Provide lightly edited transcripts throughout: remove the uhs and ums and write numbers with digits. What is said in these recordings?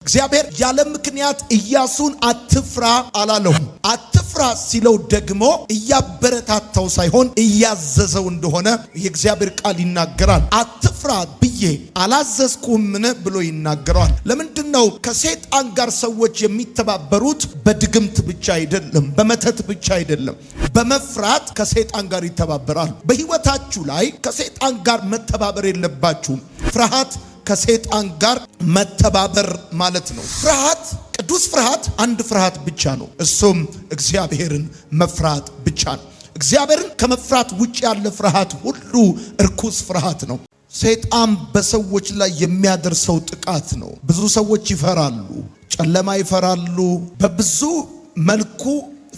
እግዚአብሔር ያለ ምክንያት ኢያሱን አትፍራ አላለውም። አትፍራ ሲለው ደግሞ እያበረታታው ሳይሆን እያዘዘው እንደሆነ የእግዚአብሔር ቃል ይናገራል። አትፍራ ብዬ አላዘዝኩምን ብሎ ይናገራል። ለምንድነው ከሰይጣን ጋር ሰዎች የሚተባበሩት? በድግምት ብቻ አይደለም፣ በመተት ብቻ አይደለም፣ በመፍራት ከሰይጣን ጋር ይተባበራል። በህይወታችሁ ላይ ከሰይጣን ጋር መተባበር የለባችሁም። ፍርሃት ከሰይጣን ጋር መተባበር ማለት ነው። ፍርሃት፣ ቅዱስ ፍርሃት አንድ ፍርሃት ብቻ ነው። እሱም እግዚአብሔርን መፍራት ብቻ ነው። እግዚአብሔርን ከመፍራት ውጭ ያለ ፍርሃት ሁሉ እርኩስ ፍርሃት ነው። ሰይጣን በሰዎች ላይ የሚያደርሰው ጥቃት ነው። ብዙ ሰዎች ይፈራሉ፣ ጨለማ ይፈራሉ። በብዙ መልኩ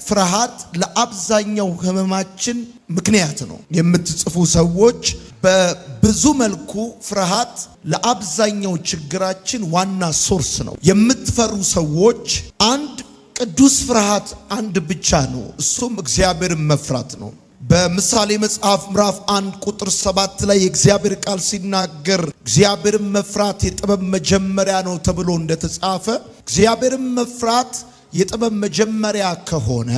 ፍርሃት ለአብዛኛው ህመማችን ምክንያት ነው። የምትጽፉ ሰዎች በብዙ መልኩ ፍርሃት ለአብዛኛው ችግራችን ዋና ሶርስ ነው። የምትፈሩ ሰዎች አንድ ቅዱስ ፍርሃት አንድ ብቻ ነው፣ እሱም እግዚአብሔርን መፍራት ነው። በምሳሌ መጽሐፍ ምዕራፍ 1 ቁጥር 7 ላይ የእግዚአብሔር ቃል ሲናገር እግዚአብሔርን መፍራት የጥበብ መጀመሪያ ነው ተብሎ እንደተጻፈ እግዚአብሔርን መፍራት የጥበብ መጀመሪያ ከሆነ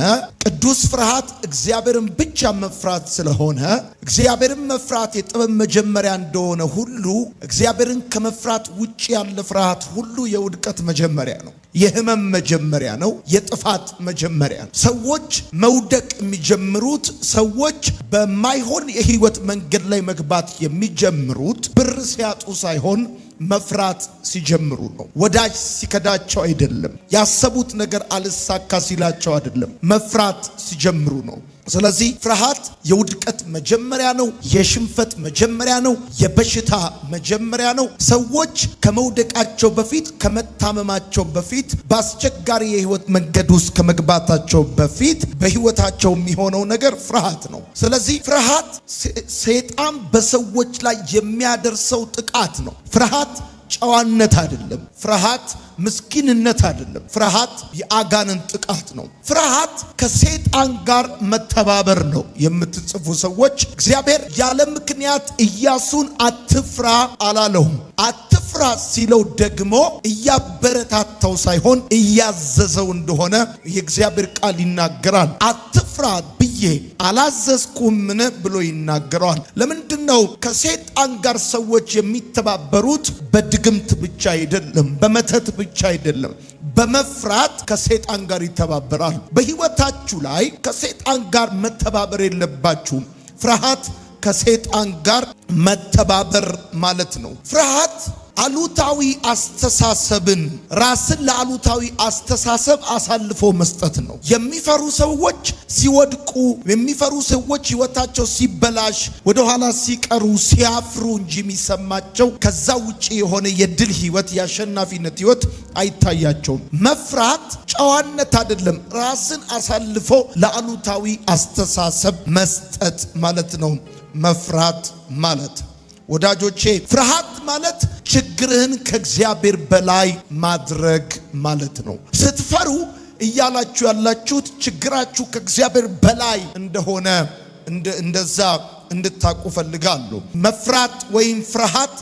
ቅዱስ ፍርሃት እግዚአብሔርን ብቻ መፍራት ስለሆነ እግዚአብሔርን መፍራት የጥበብ መጀመሪያ እንደሆነ ሁሉ እግዚአብሔርን ከመፍራት ውጭ ያለ ፍርሃት ሁሉ የውድቀት መጀመሪያ ነው፣ የህመም መጀመሪያ ነው፣ የጥፋት መጀመሪያ ነው። ሰዎች መውደቅ የሚጀምሩት፣ ሰዎች በማይሆን የህይወት መንገድ ላይ መግባት የሚጀምሩት ብር ሲያጡ ሳይሆን መፍራት ሲጀምሩ ነው። ወዳጅ ሲከዳቸው አይደለም። ያሰቡት ነገር አልሳካ ሲላቸው አይደለም። መፍራት ሲጀምሩ ነው። ስለዚህ ፍርሃት የውድቀት መጀመሪያ ነው፣ የሽንፈት መጀመሪያ ነው፣ የበሽታ መጀመሪያ ነው። ሰዎች ከመውደቃቸው በፊት፣ ከመታመማቸው በፊት፣ በአስቸጋሪ የህይወት መንገድ ውስጥ ከመግባታቸው በፊት በህይወታቸው የሚሆነው ነገር ፍርሃት ነው። ስለዚህ ፍርሃት ሰይጣን በሰዎች ላይ የሚያደርሰው ጥቃት ነው። ፍርሃት ጨዋነት አይደለም። ፍርሃት ምስኪንነት አይደለም። ፍርሃት የአጋንንት ጥቃት ነው። ፍርሃት ከሰይጣን ጋር መተባበር ነው። የምትጽፉ ሰዎች እግዚአብሔር ያለ ምክንያት ኢያሱን አትፍራ አላለውም። አትፍራ ሲለው ደግሞ እያበረታታው ሳይሆን እያዘዘው እንደሆነ የእግዚአብሔር ቃል ይናገራል። አትፍራ ብዬ አላዘዝኩምን ብሎ ይናገራል። ለምንድነው ከሰይጣን ጋር ሰዎች የሚተባበሩት? በድግምት ብቻ አይደለም፣ በመተት ብቻ አይደለም፣ በመፍራት ከሰይጣን ጋር ይተባበራል። በህይወታችሁ ላይ ከሰይጣን ጋር መተባበር የለባችሁም። ፍርሃት ከሰይጣን ጋር መተባበር ማለት ነው። ፍርሃት አሉታዊ አስተሳሰብን፣ ራስን ለአሉታዊ አስተሳሰብ አሳልፎ መስጠት ነው። የሚፈሩ ሰዎች ሲወድቁ፣ የሚፈሩ ሰዎች ህይወታቸው ሲበላሽ፣ ወደ ኋላ ሲቀሩ፣ ሲያፍሩ እንጂ የሚሰማቸው ከዛ ውጪ የሆነ የድል ህይወት፣ የአሸናፊነት ህይወት አይታያቸውም። መፍራት ጨዋነት አይደለም፣ ራስን አሳልፎ ለአሉታዊ አስተሳሰብ መስጠት ማለት ነው መፍራት ማለት። ወዳጆቼ ፍርሃት ማለት ችግርህን ከእግዚአብሔር በላይ ማድረግ ማለት ነው። ስትፈሩ እያላችሁ ያላችሁት ችግራችሁ ከእግዚአብሔር በላይ እንደሆነ እንደዛ እንድታቁ ፈልጋለሁ። መፍራት ወይም ፍርሃት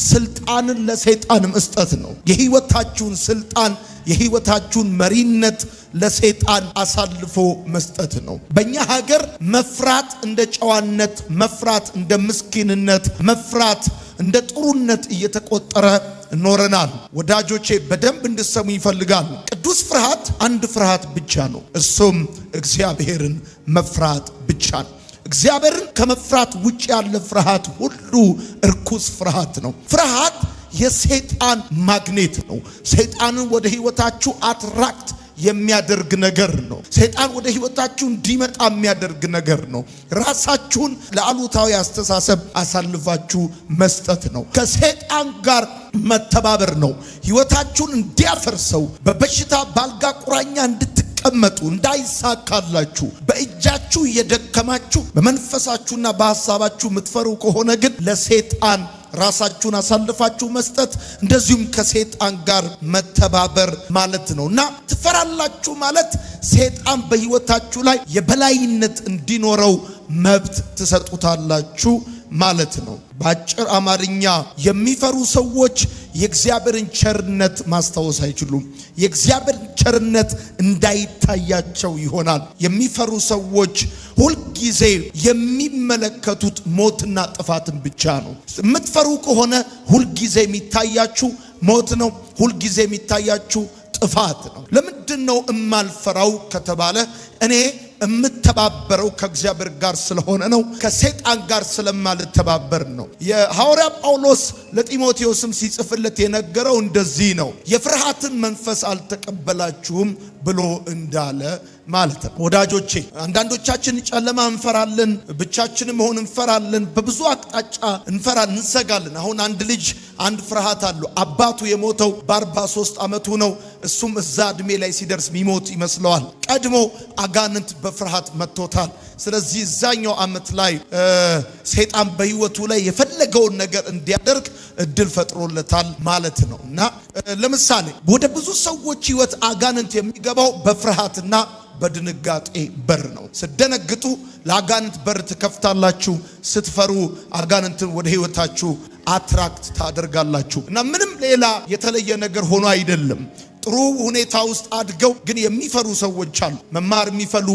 ስልጣንን ለሰይጣን መስጠት ነው። የህይወታችሁን ስልጣን፣ የህይወታችሁን መሪነት ለሰይጣን አሳልፎ መስጠት ነው። በእኛ ሀገር መፍራት እንደ ጨዋነት፣ መፍራት እንደ ምስኪንነት፣ መፍራት እንደ ጥሩነት እየተቆጠረ ኖረናል። ወዳጆቼ በደንብ እንድሰሙ ይፈልጋሉ። ቅዱስ ፍርሃት አንድ ፍርሃት ብቻ ነው፣ እሱም እግዚአብሔርን መፍራት ብቻ ነው። እግዚአብሔርን ከመፍራት ውጭ ያለ ፍርሃት ሁሉ እርኩስ ፍርሃት ነው። ፍርሃት የሰይጣን ማግኔት ነው። ሰይጣንን ወደ ህይወታችሁ አትራክት የሚያደርግ ነገር ነው። ሰይጣን ወደ ህይወታችሁ እንዲመጣ የሚያደርግ ነገር ነው። ራሳችሁን ለአሉታዊ አስተሳሰብ አሳልፋችሁ መስጠት ነው። ከሰይጣን ጋር መተባበር ነው። ህይወታችሁን እንዲያፈርሰው፣ በበሽታ ባልጋ ቁራኛ እንድትቀመጡ፣ እንዳይሳካላችሁ፣ በእጃችሁ እየደከማችሁ በመንፈሳችሁና በሐሳባችሁ የምትፈሩ ከሆነ ግን ለሰይጣን ራሳችሁን አሳልፋችሁ መስጠት፣ እንደዚሁም ከሰይጣን ጋር መተባበር ማለት ነውና ትፈራላችሁ ማለት ሰይጣን በህይወታችሁ ላይ የበላይነት እንዲኖረው መብት ትሰጡታላችሁ ማለት ነው። በአጭር አማርኛ የሚፈሩ ሰዎች የእግዚአብሔርን ቸርነት ማስታወስ አይችሉም። የእግዚአብሔር ቸርነት እንዳይታያቸው ይሆናል። የሚፈሩ ሰዎች ሁልጊዜ የሚመለከቱት ሞትና ጥፋትን ብቻ ነው። የምትፈሩ ከሆነ ሁልጊዜ የሚታያችሁ ሞት ነው። ሁልጊዜ የሚታያችሁ ጥፋት ነው። ለምንድነው እማልፈራው ከተባለ እኔ እምተባበረው ከእግዚአብሔር ጋር ስለሆነ ነው። ከሰይጣን ጋር ስለማልተባበር ነው። የሐዋርያ ጳውሎስ ለጢሞቴዎስም ሲጽፍለት የነገረው እንደዚህ ነው። የፍርሃትን መንፈስ አልተቀበላችሁም ብሎ እንዳለ ማለት ነው። ወዳጆቼ አንዳንዶቻችን ጨለማ እንፈራለን፣ ብቻችንን መሆን እንፈራለን፣ በብዙ አቅጣጫ እንፈራለን፣ እንሰጋለን። አሁን አንድ ልጅ አንድ ፍርሃት አለው። አባቱ የሞተው በ43 ዓመቱ ነው። እሱም እዛ እድሜ ላይ ሲደርስ ሚሞት ይመስለዋል። ቀድሞ አጋንንት በፍርሃት መጥቶታል። ስለዚህ እዛኛው ዓመት ላይ ሰይጣን በህይወቱ ላይ የፈለገውን ነገር እንዲያደርግ እድል ፈጥሮለታል ማለት ነው። እና ለምሳሌ ወደ ብዙ ሰዎች ህይወት አጋንንት የሚገባው በፍርሃትና በድንጋጤ በር ነው። ስትደነግጡ ለአጋንንት በር ትከፍታላችሁ። ስትፈሩ አጋንንትን ወደ ህይወታችሁ አትራክት ታደርጋላችሁ። እና ምንም ሌላ የተለየ ነገር ሆኖ አይደለም። ጥሩ ሁኔታ ውስጥ አድገው ግን የሚፈሩ ሰዎች አሉ። መማር የሚፈሩ፣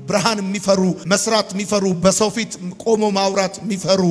ብርሃን የሚፈሩ፣ መስራት የሚፈሩ፣ በሰው ፊት ቆሞ ማውራት የሚፈሩ፣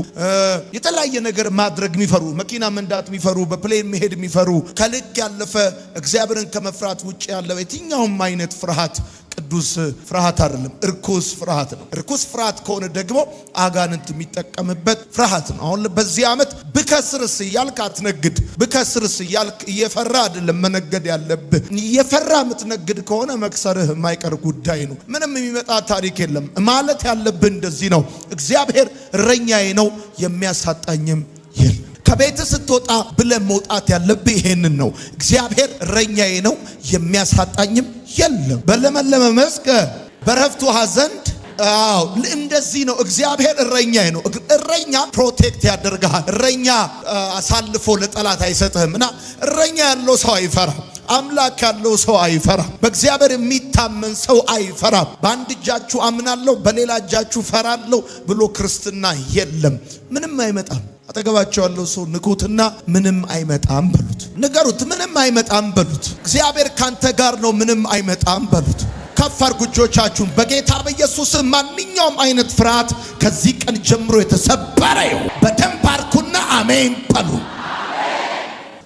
የተለያየ ነገር ማድረግ የሚፈሩ፣ መኪና መንዳት የሚፈሩ፣ በፕሌን መሄድ የሚፈሩ፣ ከልክ ያለፈ እግዚአብሔርን ከመፍራት ውጭ ያለው የትኛውም አይነት ፍርሃት ቅዱስ ፍርሃት አይደለም፣ እርኩስ ፍርሃት ነው። እርኩስ ፍርሃት ከሆነ ደግሞ አጋንንት የሚጠቀምበት ፍርሃት ነው። አሁን በዚህ ዓመት ብከስርስ እያልክ አትነግድ። ብከስርስ እያልክ እየፈራ አይደለም መነገድ ያለብህ። እየፈራ የምትነግድ ከሆነ መክሰርህ የማይቀር ጉዳይ ነው። ምንም የሚመጣ ታሪክ የለም። ማለት ያለብህ እንደዚህ ነው። እግዚአብሔር እረኛዬ ነው የሚያሳጣኝም የለም። ከቤት ስትወጣ ብለህ መውጣት ያለብህ ይሄንን ነው። እግዚአብሔር እረኛዬ ነው የሚያሳጣኝም የለም። በለመለመ መስክ በረፍት ውሃ ዘንድ እንደዚህ ነው። እግዚአብሔር እረኛዬ ነው። እረኛ ፕሮቴክት ያደርግሃል። እረኛ አሳልፎ ለጠላት አይሰጥህም። እና እረኛ ያለው ሰው አይፈራም። አምላክ ያለው ሰው አይፈራም። በእግዚአብሔር የሚታመን ሰው አይፈራም። በአንድ እጃችሁ አምናለሁ በሌላ እጃችሁ ፈራለሁ ብሎ ክርስትና የለም። ምንም አይመጣም። አጠገባቸው ያለው ሰው ንኩትና ምንም አይመጣም በሉት። ንገሩት፣ ምንም አይመጣም በሉት። እግዚአብሔር ካንተ ጋር ነው፣ ምንም አይመጣም በሉት። ከፍ አድርጉ እጆቻችሁን። በጌታ በኢየሱስ ማንኛውም አይነት ፍርሃት ከዚህ ቀን ጀምሮ የተሰበረ ይሁን። በደንብ አድርጉና አሜን በሉ።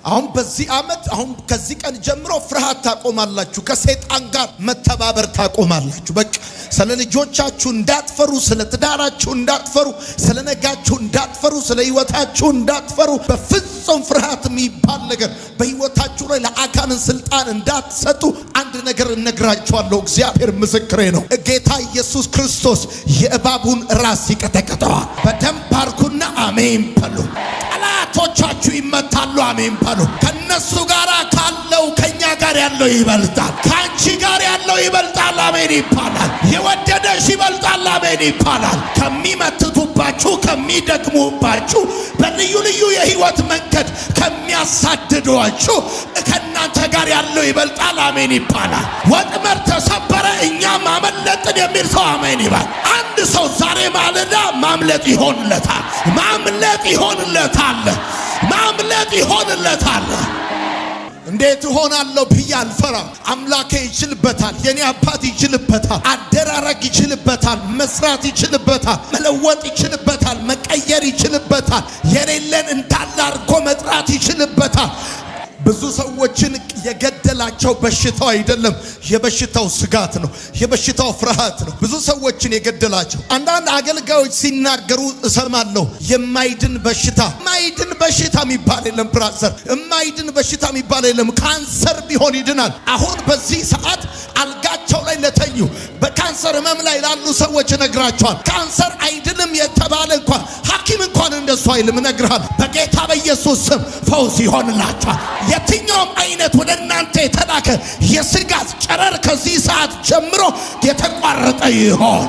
አሁን በዚህ ዓመት አሁን ከዚህ ቀን ጀምሮ ፍርሃት ታቆማላችሁ። ከሰይጣን ጋር መተባበር ታቆማላችሁ። በቃ ስለ ልጆቻችሁ እንዳትፈሩ፣ ስለ ትዳራችሁ እንዳትፈሩ፣ ስለ ነጋችሁ እንዳትፈሩ፣ ስለ ህይወታችሁ እንዳትፈሩ። በፍጹም ፍርሃት የሚባል ነገር በህይወታችሁ ላይ ለአጋንንት ስልጣን እንዳትሰጡ አንድ ነገር እነግራችኋለሁ። እግዚአብሔር ምስክሬ ነው። ጌታ ኢየሱስ ክርስቶስ የእባቡን ራስ ይቀጠቅጠዋል። በደንብ አድርጉና አሜን በሉ። ጠላቶቻችሁ ይመታሉ። አሜን በሉ። ከነሱ ጋር ካለው ከኛ ጋር ያለው ይበልጣል። ካንቺ ጋር ያለው ይበልጣል። አሜን ይባላል። የወደደሽ ይበልጣል። አሜን ይባላል። ከሚመትቱባችሁ፣ ከሚደክሙባችሁ፣ በልዩ ልዩ የህይወት መንገድ ከሚያሳድዷችሁ ከእናንተ ጋር ያለው ይበልጣል። አሜን ይባላል። ወጥመድ ተሰበረ እኛም አመለጥን የሚል ሰው አሜን ይባል። አንድ ሰው ዛሬ ማለዳ ማምለጥ ይሆንለታል። ማምለጥ ይሆንለታል። ማምለጥ ይሆንለታል። እንዴት ሆናለሁ ብዬ አልፈራም። አምላኬ ይችልበታል። የኔ አባት ይችልበታል። አደራረግ ይችልበታል። መስራት ይችልበታል። መለወጥ ይችልበታል። መቀየር ይችልበታል። የሌለን እንዳለ አድርጎ መጥራት ይችልበታል። ብዙ ሰዎችን የገደላቸው በሽታው አይደለም፣ የበሽታው ስጋት ነው። የበሽታው ፍርሃት ነው ብዙ ሰዎችን የገደላቸው። አንዳንድ አገልጋዮች ሲናገሩ እሰማለሁ። የማይድን በሽታ የማይድን በሽታ የሚባል የለም ብራዘር፣ የማይድን በሽታ የሚባል የለም። ካንሰር ቢሆን ይድናል። አሁን በዚህ ሰዓት አልጋቸው ላይ ለተኙ በካንሰር ህመም ላይ ላሉ ሰዎች እነግራቸዋል። ካንሰር አይድንም የተባለ እንኳን ሐኪም እንኳን እንደሱ አይልም። እነግርሃለሁ በጌታ በኢየሱስ ስም ፈውስ ይሆንላቸዋል። የትኛውም አይነት ወደ እናንተ የተላከ የስጋት ጨረር ከዚህ ሰዓት ጀምሮ የተቋረጠ ይሆን።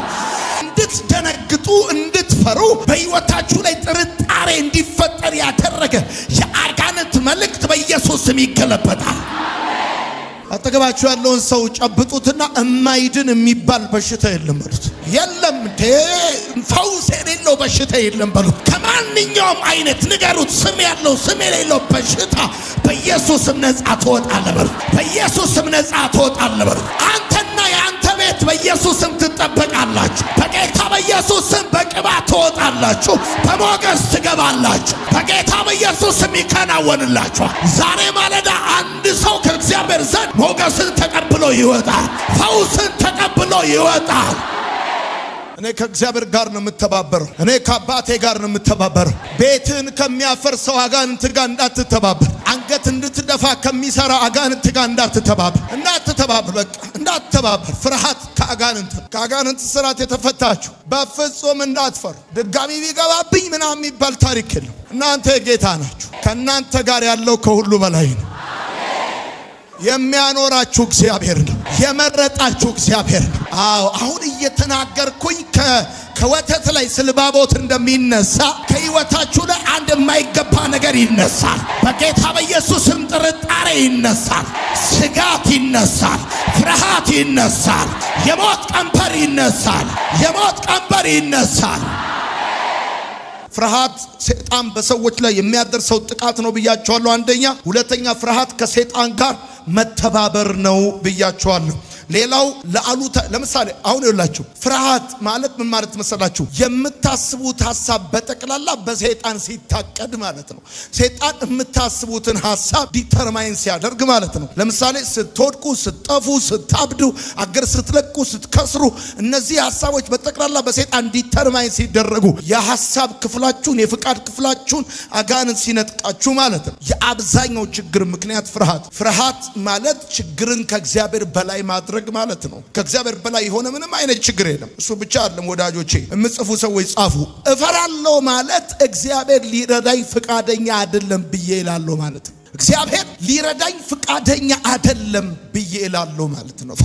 እንድትደነግጡ፣ እንድትፈሩ፣ በህይወታችሁ ላይ ጥርጣሬ እንዲፈጠር ያደረገ የአጋንንት መልእክት በኢየሱስ ስም ይገለበጣል። አጠገባችሁ ያለውን ሰው ጨብጡትና እማይድን የሚባል በሽታ የለም በሉት። የለም እንዴ ፈውስ የሌለው በሽታ የለም በሉት። ከማንኛውም አይነት ንገሩት። ስም ያለው ስም የሌለው በሽታ በኢየሱስ ስም ነጻ ትወጣለህ በሉት። በኢየሱስ ስም ነጻ ትወጣለህ በሉት። አንተና የአንተ ቤት በኢየሱስ ስም ትጠበቃላችሁ። በጌታ በኢየሱስ ስም በቅባት ትወጣላችሁ። በሞገስ ትገባላችሁ። በጌታ በኢየሱስ ስም ይከናወንላችኋል። ዛሬ ማለዳ አንድ ሰው ከእግዚአብሔር ዘንድ ሞገስን ተቀብሎ ይወጣል። ፈውስን ተቀብሎ ይወጣል። እኔ ከእግዚአብሔር ጋር ነው የምተባበረው። እኔ ከአባቴ ጋር ነው የምተባበረው። ቤትን ከሚያፈርሰው አጋንንት ጋር እንዳትተባበር። አንገት እንድትደፋ ከሚሰራ አጋንንት ጋር እንዳትተባበር። በቃ እንዳትተባበር። ፍርሃት ከአጋንንት ስራት የተፈታችሁ በፍጹም እንዳትፈሩ። ድጋሚ ቢገባብኝ ምናምን የሚባል ታሪክ የለም። እናንተ የጌታ ናችሁ። ከእናንተ ጋር ያለው ከሁሉ በላይ ነው። የሚያኖራችሁ እግዚአብሔር ነው። የመረጣችሁ እግዚአብሔር ነው። አዎ አሁን እየተናገርኩኝ ከወተት ላይ ስልባቦት እንደሚነሳ ከህይወታችሁ ላይ አንድ የማይገባ ነገር ይነሳል። በጌታ በኢየሱስም ጥርጣሬ ይነሳል። ስጋት ይነሳል። ፍርሃት ይነሳል። የሞት ቀንበር ይነሳል። ፍርሃት ሰይጣን በሰዎች ላይ የሚያደርሰው ጥቃት ነው ብያቸዋለሁ። አንደኛ። ሁለተኛ ፍርሃት ከሰይጣን ጋር መተባበር ነው ብያቸዋለሁ። ሌላው ለምሳሌ አሁን ይላችሁ ፍርሃት ማለት ምን ማለት መሰላችሁ? የምታስቡት ሐሳብ በጠቅላላ በሰይጣን ሲታቀድ ማለት ነው። ሰይጣን የምታስቡትን ሐሳብ ዲተርማይን ሲያደርግ ማለት ነው። ለምሳሌ ስትወድቁ፣ ስትጠፉ፣ ስታብዱ፣ አገር ስትለቁ፣ ስትከስሩ እነዚህ ሐሳቦች በጠቅላላ በሰይጣን ዲተርማይን ሲደረጉ የሐሳብ ክፍላችሁን የፍቃድ ክፍላችሁን አጋንንት ሲነጥቃችሁ ማለት ነው። የአብዛኛው ችግር ምክንያት ፍርሃት ማለት ችግርን ከእግዚአብሔር በላይ ማድረግ ማለት ነው። ከእግዚአብሔር በላይ የሆነ ምንም አይነት ችግር የለም። እሱ ብቻ አይደለም ወዳጆቼ፣ የምጽፉ ሰዎች ጻፉ። እፈራለሁ ማለት እግዚአብሔር ሊረዳኝ ፍቃደኛ አይደለም ብዬ እላለሁ ማለት ነው። እግዚአብሔር ሊረዳኝ ፍቃደኛ አይደለም ብዬ እላለሁ ማለት ነው።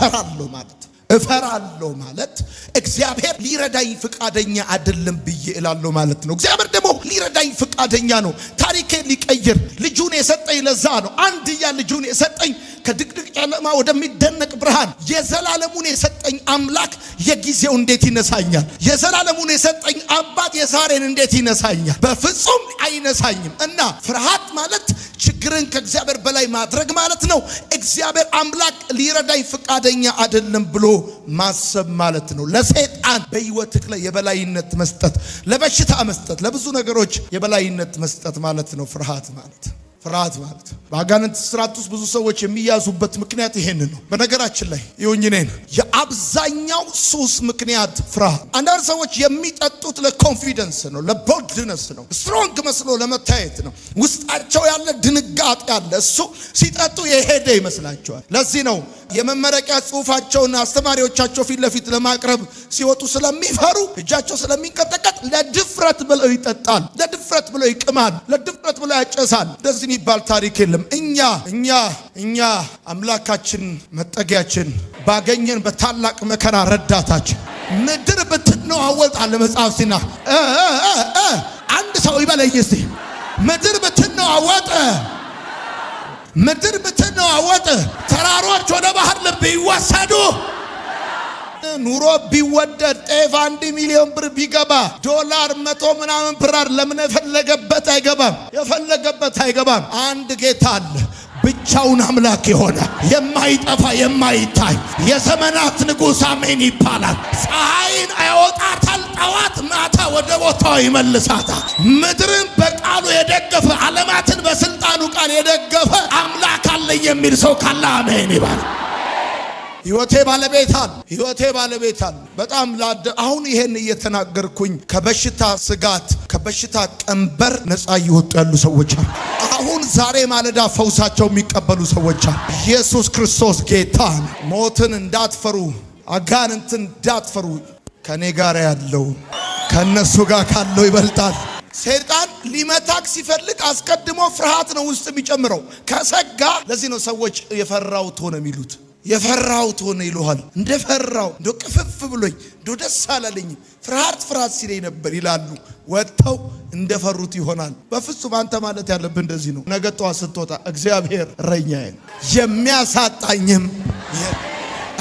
እፈራለሁ ማለት እግዚአብሔር ሊረዳኝ ፍቃደኛ አይደለም ብዬ እላለሁ ማለት ነው። እግዚአብሔር ደግሞ ሊረዳኝ ፍቃደኛ ነው። ታሪኬን ሊቀይር ልጁን የሰጠኝ ለዛ ነው። አንድያ ልጁን የሰጠኝ ከድቅድቅ ጨለማ ወደሚደነቅ ብርሃን የዘላለሙን የሰጠኝ አምላክ የጊዜው እንዴት ይነሳኛል? የዘላለሙን የሰጠኝ አባት የዛሬን እንዴት ይነሳኛል? በፍጹም አይነሳኝም። እና ፍርሃት ማለት ችግርን ከእግዚአብሔር በላይ ማድረግ ማለት ነው። እግዚአብሔር አምላክ ሊረዳኝ ፍቃደኛ አይደለም ብሎ ማሰብ ማለት ነው። ለሰይጣን በህይወትህ ላይ የበላይነት መስጠት፣ ለበሽታ መስጠት፣ ለብዙ ነገሮች የበላይነት መስጠት ማለት ነው ፍርሃት ማለት። በአጋንንት ስራት ውስጥ ብዙ ሰዎች የሚያዙበት ምክንያት ይሄን ነው። በነገራችን ላይ ይሁንኝኔን የአብዛኛው ሱስ ምክንያት ፍርሃት። አንዳንድ ሰዎች የሚጠጡት ለኮንፊደንስ ነው፣ ለቦልድነስ ነው፣ ስትሮንግ መስሎ ለመታየት ነው። ውስጣቸው ያለ ድንጋጤ ያለ እሱ ሲጠጡ የሄደ ይመስላቸዋል። ለዚህ ነው የመመረቂያ ጽሑፋቸውን አስተማሪዎቻቸው ፊት ለፊት ለማቅረብ ሲወጡ ስለሚፈሩ እጃቸው ስለሚንቀጠቀጥ ለድፍረት ብለው ይጠጣል፣ ለድፍረት ብለው ይቅማል፣ ለድፍረት ብለው ያጨሳል። እንደዚህ የሚባል ታሪክ የለም። እኛ አምላካችን መጠጊያችን ባገኘን በታላቅ መከራ ረዳታችን ምድር ብትነዋወጥ አለ መጽሐፍ ሲና አንድ ሰው ይበለኝ እስቲ ምድር ብትነዋወጥ ተራሮች ወደ ባህር ልብ ይወሰዱ፣ ኑሮ ቢወደድ ጤፍ 1 ሚሊዮን ብር ቢገባ ዶላር 100 ምናምን ብር ለምን የፈለገበት አይገባም። አንድ ጌታ አለ ብቻውን አምላክ የሆነ የማይጠፋ የማይታይ የዘመናት ንጉሥ አሜን ይባላል። ፀሐይን ያወጣታል፣ ጠዋት ማታ ወደ ቦታው ይመልሳታል። ምድርን በቃሉ የደገፈ ዓለማትን በስልጣኑ ቃል የደገፈ አምላክ አለኝ የሚል ሰው ካለ አሜን ይባላል። ህይወቴ ባለቤት አለ። በጣም አሁን ይሄን እየተናገርኩኝ ከበሽታ ስጋት ከበሽታ ቀንበር ነፃ እየወጡ ያሉ ሰዎች አሉ። አሁን ዛሬ ማለዳ ፈውሳቸው የሚቀበሉ ሰዎች አሉ። ኢየሱስ ክርስቶስ ጌታ ነው። ሞትን እንዳትፈሩ፣ አጋንንትን እንዳትፈሩ፣ ከኔ ጋር ያለው ከነሱ ጋር ካለው ይበልጣል። ሰይጣን ሊመታክ ሲፈልግ አስቀድሞ ፍርሃት ነው ውስጥ የሚጨምረው። ከሰጋ ለዚህ ነው ሰዎች የፈራሁት ሆነ የሚሉት። የፈራሁት ሆነ ይሉሃል። እንደፈራው እንደ ቅፍፍ ብሎኝ እንደ ደስ አላለኝም ፍርሃት ሲለኝ ነበር ይላሉ። ወጥተው እንደፈሩት ይሆናል። በፍጹም አንተ ማለት ያለብህ እንደዚህ ነው። ነገ ጠዋት ስትወጣ እግዚአብሔር እረኛዬ የሚያሳጣኝም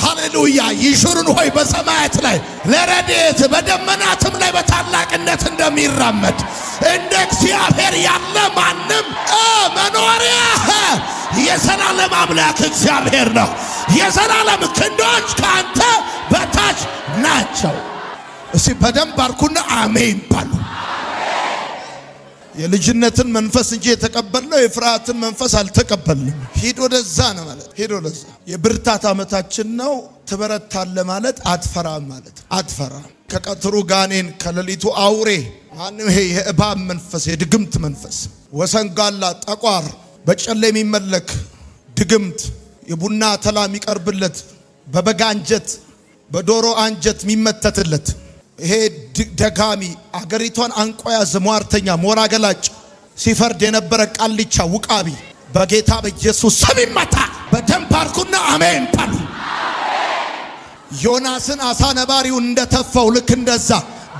ሃሌሉያ ይሹሩን ሆይ በሰማያት ላይ ለረድኤት በደመናትም ላይ በታላቅነት እንደሚራመድ እንደ እግዚአብሔር ያለ ማንም መኖሪያ የዘላለም አምላክ እግዚአብሔር ነው። የዘላለም ክንዶች ከአንተ በታች ናቸው። እስቲ በደንብ አርኩና አሜን ባሉ። የልጅነትን መንፈስ እንጂ የተቀበልነው የፍርሃትን መንፈስ አልተቀበልንም። ሂድ ወደዛ ነው ማለት። ሂድ ወደዛ የብርታት ዓመታችን ነው። ትበረታለህ ማለት አትፈራም ማለት። አትፈራም። ከቀትሩ ጋኔን ከሌሊቱ አውሬ ማንም ይሄ የእባብ መንፈስ የድግምት መንፈስ ወሰንጋላ ጠቋር በጨለ የሚመለክ ድግምት የቡና ተላ የሚቀርብለት በበጋ አንጀት በዶሮ አንጀት የሚመተትለት ይሄ ደጋሚ አገሪቷን አንቆ ያዘ ሟርተኛ ሞራ ገላጭ ሲፈርድ የነበረ ቃልቻ ውቃቢ በጌታ በኢየሱስ ስም ይመታ። በደንብ አርኩና አሜን ባሉ። ዮናስን አሳ ነባሪውን እንደተፋው ልክ እንደዛ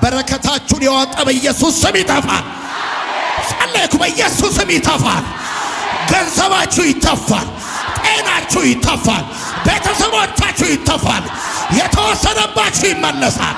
በረከታችሁን የዋጠ በኢየሱስ ስም ይተፋል። ጸለይኩ፣ በኢየሱስ ስም ይተፋል። ገንዘባችሁ ይተፋል። ጤናችሁ ይተፋል። ቤተሰቦቻችሁ ይተፋል። የተወሰነባችሁ ይመለሳል።